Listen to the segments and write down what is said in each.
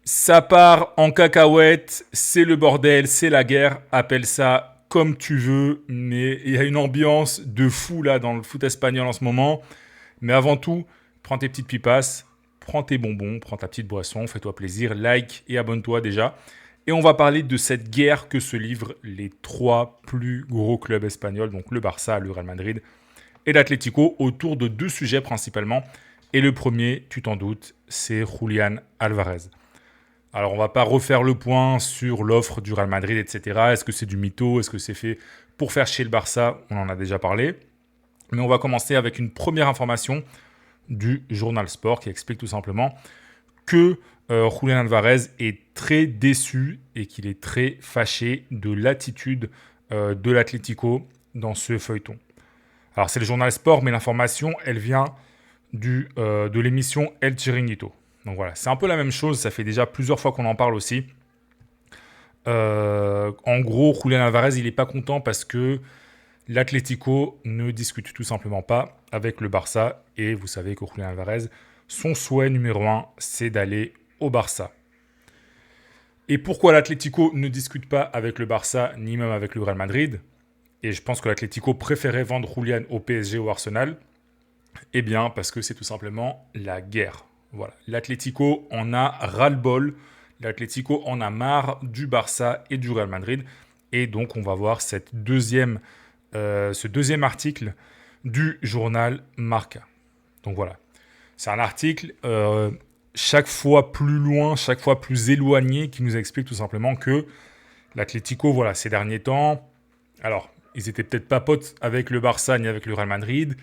Ça part en cacahuète, c'est le bordel, c'est la guerre, appelle ça comme tu veux, mais il y a une ambiance de fou là dans le foot espagnol en ce moment. Mais avant tout, prends tes petites pipasses, prends tes bonbons, prends ta petite boisson, fais-toi plaisir, like et abonne-toi déjà. Et on va parler de cette guerre que se livrent les trois plus gros clubs espagnols, donc le Barça, le Real Madrid et l'Atlético, autour de deux sujets principalement. Et le premier, tu t'en doutes, c'est Julián Álvarez. Alors, on va pas refaire le point sur l'offre du Real Madrid, etc. Est-ce que c'est du mytho? Est-ce que c'est fait pour faire chier le Barça? On en a déjà parlé. Mais on va commencer avec une première information du journal Sport qui explique tout simplement que Julián Álvarez est très déçu et qu'il est très fâché de l'attitude de l'Atlético dans ce feuilleton. Alors, c'est le journal Sport, mais l'information, elle vient de l'émission El Chiringuito. Donc voilà, c'est un peu la même chose, ça fait déjà plusieurs fois qu'on en parle aussi. En gros, Julián Álvarez, il n'est pas content parce que l'Atlético ne discute tout simplement pas avec le Barça. Et vous savez que Julián Álvarez, son souhait numéro un, c'est d'aller au Barça. Et pourquoi l'Atlético ne discute pas avec le Barça, ni même avec le Real Madrid? Et je pense que l'Atlético préférait vendre Julián au PSG ou au Arsenal. Eh bien, parce que c'est tout simplement la guerre. Voilà. L'Atlético en a ras-le-bol. L'Atlético en a marre du Barça et du Real Madrid. Et donc, on va voir ce deuxième article du journal Marca. Donc voilà. C'est un article chaque fois plus loin, chaque fois plus éloigné, qui nous explique tout simplement que l'Atlético, voilà, ces derniers temps, alors, ils étaient peut-être pas potes avec le Barça ni avec le Real Madrid,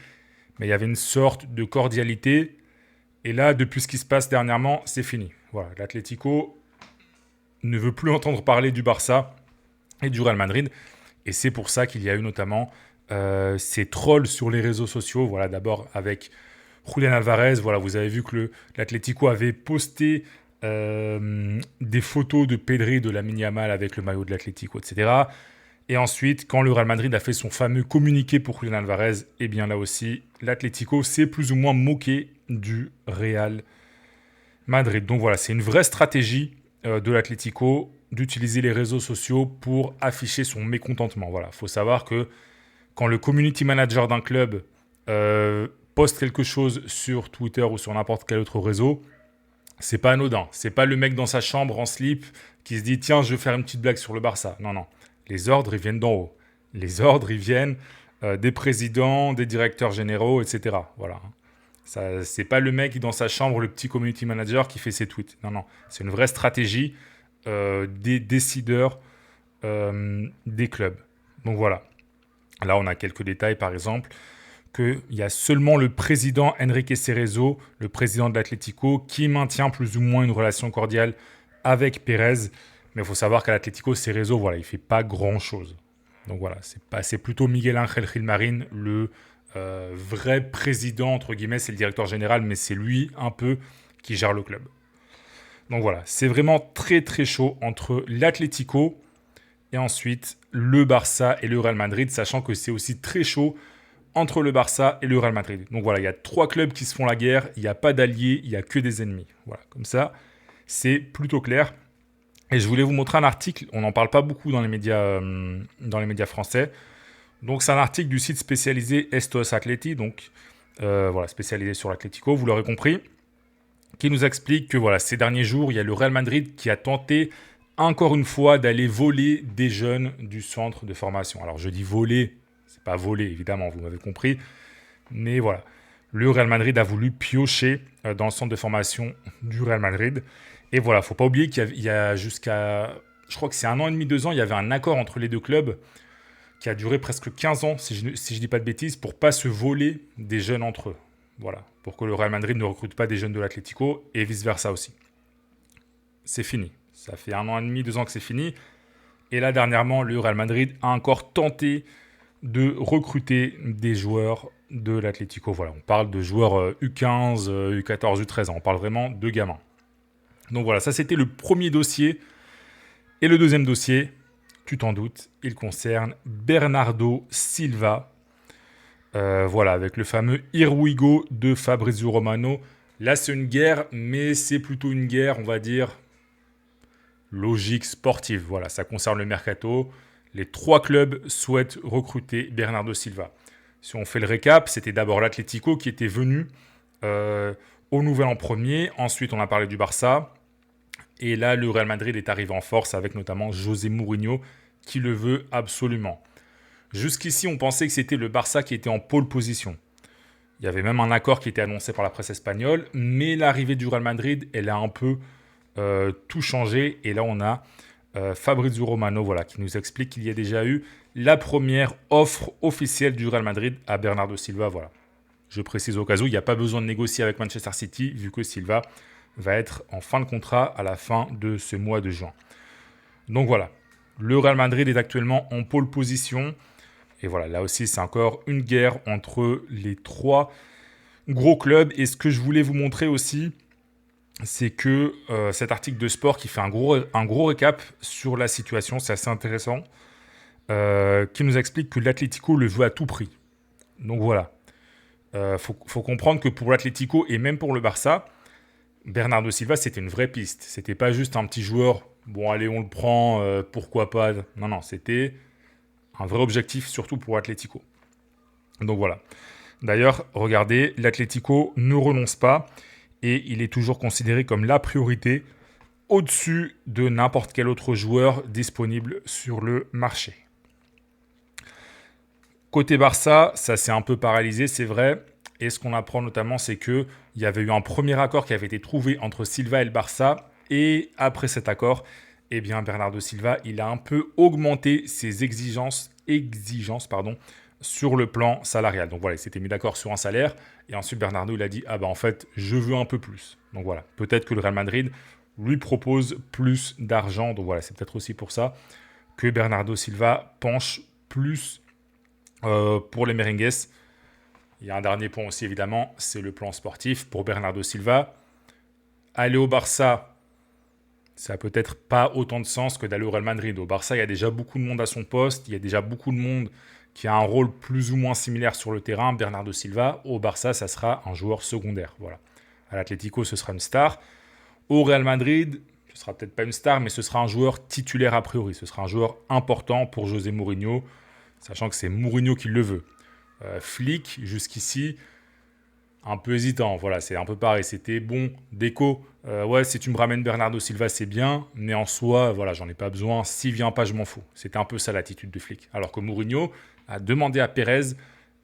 mais il y avait une sorte de cordialité. Et là, depuis ce qui se passe dernièrement, c'est fini. Voilà, l'Atlético ne veut plus entendre parler du Barça et du Real Madrid. Et c'est pour ça qu'il y a eu notamment ces trolls sur les réseaux sociaux. Voilà, d'abord avec Julián Álvarez. Voilà, vous avez vu que l'Atlético avait posté des photos de Pedri, de Lamine Yamal avec le maillot de l'Atlético, etc. Et ensuite, quand le Real Madrid a fait son fameux communiqué pour Julián Álvarez, eh bien là aussi, l'Atlético s'est plus ou moins moqué du Real Madrid. Donc voilà, c'est une vraie stratégie de l'Atlético d'utiliser les réseaux sociaux pour afficher son mécontentement. Voilà, il faut savoir que quand le community manager d'un club poste quelque chose sur Twitter ou sur n'importe quel autre réseau, c'est pas anodin. C'est pas le mec dans sa chambre en slip qui se dit tiens, je vais faire une petite blague sur le Barça. Non, non. Les ordres, ils viennent d'en haut. Les ordres, ils viennent des présidents, des directeurs généraux, etc. Voilà. Ça, c'est pas le mec dans sa chambre, le petit community manager qui fait ses tweets. Non, non. C'est une vraie stratégie des décideurs des clubs. Donc voilà. Là, on a quelques détails, par exemple, qu'il y a seulement le président Enrique Cerezo, le président de l'Atlético, qui maintient plus ou moins une relation cordiale avec Pérez. Mais il faut savoir qu'à l'Atlético, Cerezo, voilà, il ne fait pas grand-chose. Donc voilà, c'est plutôt Miguel Ángel Gilmarín, le vrai président, entre guillemets, c'est le directeur général, mais c'est lui un peu qui gère le club. Donc voilà, c'est vraiment très très chaud entre l'Atlético et ensuite le Barça et le Real Madrid, sachant que c'est aussi très chaud entre le Barça et le Real Madrid. Donc voilà, il y a trois clubs qui se font la guerre, il n'y a pas d'alliés, il n'y a que des ennemis. Voilà, comme ça, c'est plutôt clair. Et je voulais vous montrer un article, on n'en parle pas beaucoup dans les médias français. Donc c'est un article du site spécialisé Estos Atleti, donc voilà, spécialisé sur l'Atlético, vous l'aurez compris, qui nous explique que voilà, ces derniers jours, il y a le Real Madrid qui a tenté encore une fois d'aller voler des jeunes du centre de formation. Alors je dis voler, c'est pas voler évidemment, vous m'avez compris, mais voilà. Le Real Madrid a voulu piocher dans le centre de formation du Real Madrid. Et voilà, faut pas oublier qu'il y a jusqu'à, je crois que c'est 1 an et demi, 2 ans, il y avait un accord entre les deux clubs qui a duré presque 15 ans, si je dis pas de bêtises, pour pas se voler des jeunes entre eux. Voilà, pour que le Real Madrid ne recrute pas des jeunes de l'Atlético et vice-versa aussi. C'est fini. Ça fait 1 an et demi, 2 ans que c'est fini. Et là, dernièrement, le Real Madrid a encore tenté de recruter des joueurs de l'Atlético. Voilà, on parle de joueurs U15, U14, U13. On parle vraiment de gamins. Donc voilà, ça c'était le premier dossier. Et le deuxième dossier, tu t'en doutes, il concerne Bernardo Silva. Voilà, avec le fameux Here We Go de Fabrizio Romano. Là, c'est une guerre, mais c'est plutôt une guerre, on va dire, logique sportive. Voilà, ça concerne le mercato. Les 3 clubs souhaitent recruter Bernardo Silva. Si on fait le récap, c'était d'abord l'Atlético qui était venu au Nouvel An premier. Ensuite, on a parlé du Barça. Et là, le Real Madrid est arrivé en force avec notamment José Mourinho qui le veut absolument. Jusqu'ici, on pensait que c'était le Barça qui était en pole position. Il y avait même un accord qui était annoncé par la presse espagnole, mais l'arrivée du Real Madrid, elle a un peu tout changé. Et là, on a Fabrizio Romano qui nous explique qu'il y a déjà eu la première offre officielle du Real Madrid à Bernardo Silva. Voilà. Je précise au cas où, il n'y a pas besoin de négocier avec Manchester City, vu que Silva va être en fin de contrat à la fin de ce mois de juin. Donc voilà, le Real Madrid est actuellement en pole position. Et voilà, là aussi, c'est encore une guerre entre les 3 gros clubs. Et ce que je voulais vous montrer aussi, c'est que cet article de sport qui fait un gros récap sur la situation, c'est assez intéressant, qui nous explique que l'Atlético le veut à tout prix. Donc voilà, faut comprendre que pour l'Atlético et même pour le Barça, Bernardo Silva, c'était une vraie piste. C'était pas juste un petit joueur, bon allez, on le prend, pourquoi pas. Non, c'était un vrai objectif, surtout pour l'Atlético. Donc voilà. D'ailleurs, regardez, l'Atlético ne renonce pas et il est toujours considéré comme la priorité au-dessus de n'importe quel autre joueur disponible sur le marché. Côté Barça, ça s'est un peu paralysé, c'est vrai. Et ce qu'on apprend notamment, c'est qu'il y avait eu un premier accord qui avait été trouvé entre Silva et le Barça. Et après cet accord, eh bien Bernardo Silva, il a un peu augmenté ses exigences sur le plan salarial. Donc voilà, il s'était mis d'accord sur un salaire. Et ensuite, Bernardo, il a dit, en fait, je veux un peu plus. Donc voilà, peut-être que le Real Madrid lui propose plus d'argent. Donc voilà, c'est peut-être aussi pour ça que Bernardo Silva penche plus pour les merengues. Il y a un dernier point aussi, évidemment, c'est le plan sportif. Pour Bernardo Silva, aller au Barça, ça n'a peut-être pas autant de sens que d'aller au Real Madrid. Au Barça, il y a déjà beaucoup de monde à son poste. Il y a déjà beaucoup de monde qui a un rôle plus ou moins similaire sur le terrain. Bernardo Silva, au Barça, ça sera un joueur secondaire. Voilà. À l'Atlético, ce sera une star. Au Real Madrid, ce sera peut-être pas une star, mais ce sera un joueur titulaire a priori. Ce sera un joueur important pour José Mourinho, sachant que c'est Mourinho qui le veut. Flick, jusqu'ici, un peu hésitant. Voilà, c'est un peu pareil. C'était bon, déco. Ouais, si tu me ramènes Bernardo Silva, c'est bien. Mais en soi, voilà, j'en ai pas besoin. S'il vient pas, je m'en fous. C'était un peu ça l'attitude de Flick. Alors que Mourinho a demandé à Pérez,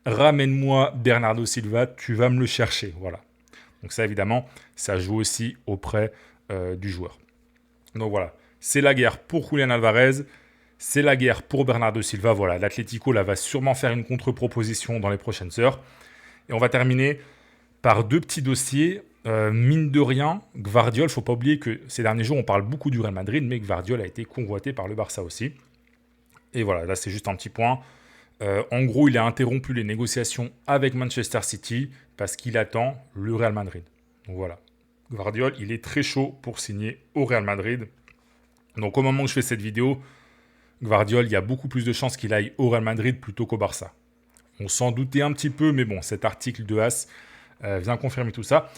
ramène-moi Bernardo Silva, tu vas me le chercher. Voilà. Donc ça, évidemment, ça joue aussi auprès du joueur. Donc voilà, c'est la guerre pour Julián Álvarez. C'est la guerre pour Bernardo Silva. Voilà, l'Atlético là, va sûrement faire une contre-proposition dans les prochaines heures. Et on va terminer par 2 petits dossiers. Mine de rien, Gvardiol, il ne faut pas oublier que ces derniers jours, on parle beaucoup du Real Madrid, mais Gvardiol a été convoité par le Barça aussi. Et voilà, là c'est juste un petit point. En gros, il a interrompu les négociations avec Manchester City parce qu'il attend le Real Madrid. Donc voilà, Gvardiol, il est très chaud pour signer au Real Madrid. Donc au moment où je fais cette vidéo, Gvardiol, il y a beaucoup plus de chances qu'il aille au Real Madrid plutôt qu'au Barça. On s'en doutait un petit peu, mais bon, cet article de AS vient confirmer tout ça.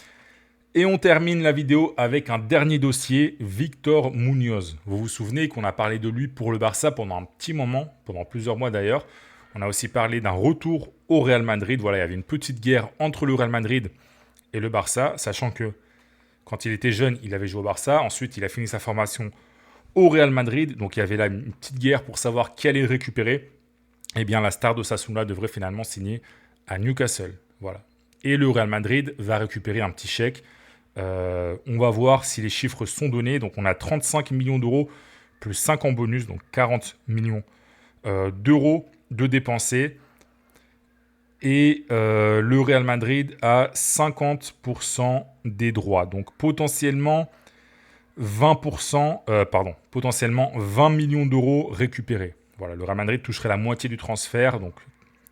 Et on termine la vidéo avec un dernier dossier, Victor Muñoz. Vous vous souvenez qu'on a parlé de lui pour le Barça pendant un petit moment, pendant plusieurs mois d'ailleurs. On a aussi parlé d'un retour au Real Madrid. Voilà, il y avait une petite guerre entre le Real Madrid et le Barça, sachant que quand il était jeune, il avait joué au Barça. Ensuite, il a fini sa formation au Real Madrid. Donc, il y avait là une petite guerre pour savoir qui allait le récupérer. Eh bien, la star d'Osasuna devrait finalement signer à Newcastle. Voilà. Et le Real Madrid va récupérer un petit chèque. On va voir si les chiffres sont donnés. Donc, on a 35 millions d'euros plus 5 en bonus, donc 40 millions d'euros de dépensés. Et le Real Madrid a 50% des droits. Donc, potentiellement 20 millions d'euros récupérés. Voilà, le Real Madrid toucherait la moitié du transfert, donc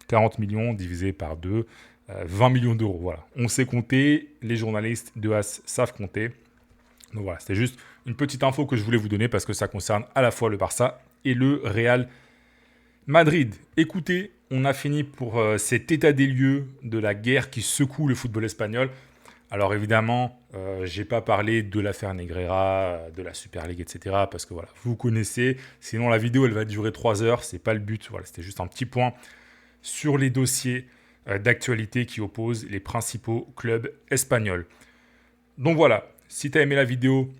40 millions divisé par 2, 20 millions d'euros. Voilà, on sait compter, les journalistes de AS savent compter. Donc voilà, c'était juste une petite info que je voulais vous donner parce que ça concerne à la fois le Barça et le Real Madrid. Écoutez, on a fini pour cet état des lieux de la guerre qui secoue le football espagnol. Alors évidemment, j'ai pas parlé de l'affaire Negreira, de la Super League, etc. Parce que voilà, vous connaissez. Sinon, la vidéo, elle va durer 3 heures. C'est pas le but. Voilà, c'était juste un petit point sur les dossiers d'actualité qui opposent les principaux clubs espagnols. Donc voilà, si tu as aimé la vidéo,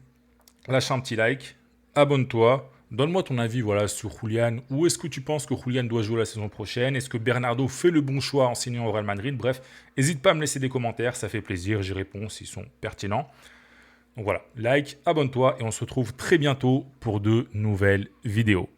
lâche un petit like, abonne-toi, donne-moi ton avis voilà, sur Julián. Où est-ce que tu penses que Julián doit jouer la saison prochaine? Est-ce que Bernardo fait le bon choix en signant au Real Madrid? Bref, n'hésite pas à me laisser des commentaires, ça fait plaisir, j'y réponds s'ils sont pertinents. Donc voilà, like, abonne-toi et on se retrouve très bientôt pour de nouvelles vidéos.